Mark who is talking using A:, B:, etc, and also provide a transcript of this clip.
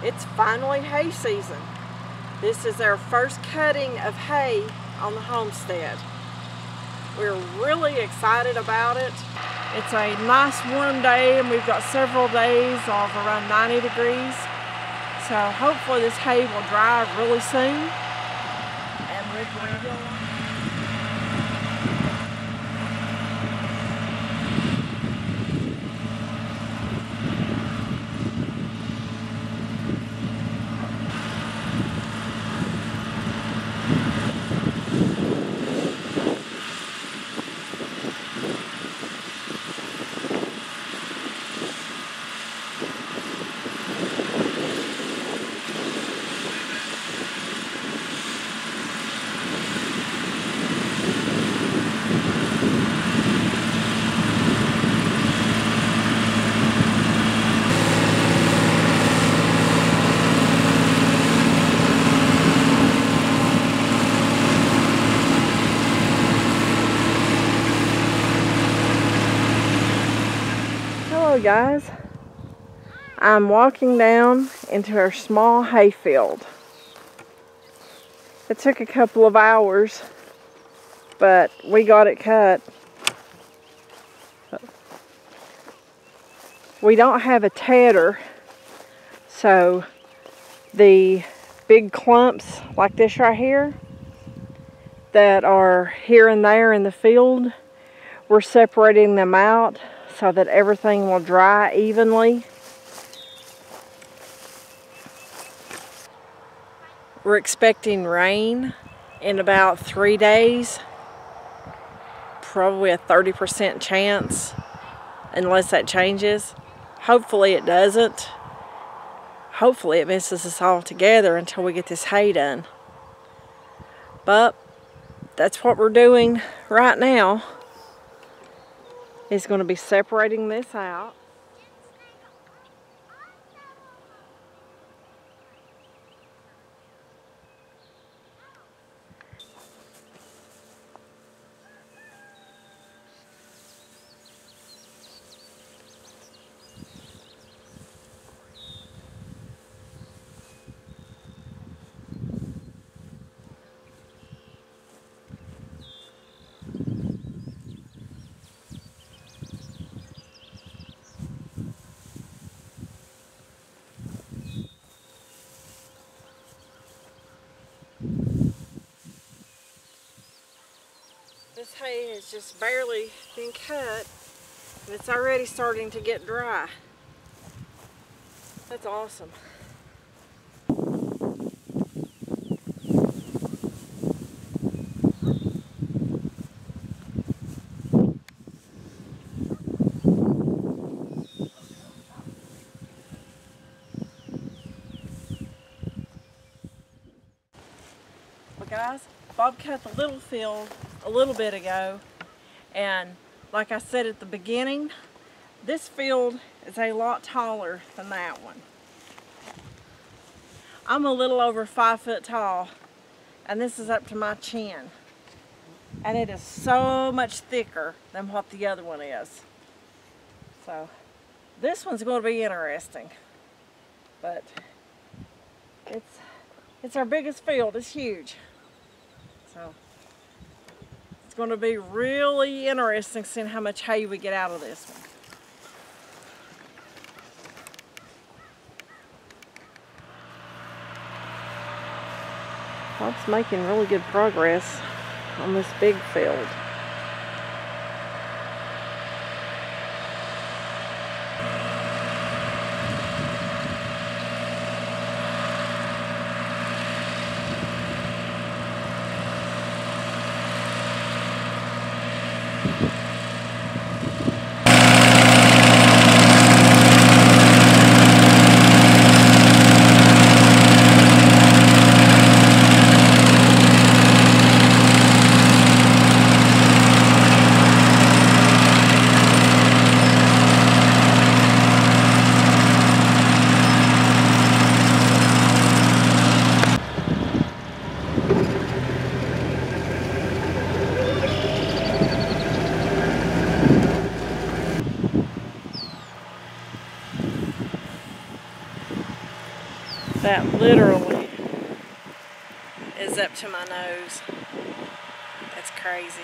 A: It's finally hay season. This is our first cutting of hay on the homestead. We're really excited about it. It's a nice warm day and we've got several days of around 90 degrees. So hopefully this hay will dry really soon. And we're going to go on. Hello guys, I'm walking down into our small hay field. It took a couple of hours, but we got it cut. We don't have a tedder, so the big clumps like this right here that are here and there in the field, we're separating them out so that everything will dry evenly. We're expecting rain in about 3 days. Probably a 30% chance, unless that changes. Hopefully it doesn't. Hopefully it misses us all together until we get this hay done. But that's what we're doing right now. Is going to be separating this out. This hay has just barely been cut, and it's already starting to get dry. That's awesome. Well guys, Bob cut the little field a little bit ago, and like I said at the beginning, this field is a lot taller than that one. I'm a little over 5 foot tall, and this is up to my chin, and it is so much thicker than what the other one is. So this one's going to be interesting, but it's our biggest field. It's huge. So it's going to be really interesting seeing how much hay we get out of this one. Bob's making really good progress on this big field. That literally is up to my nose. That's crazy.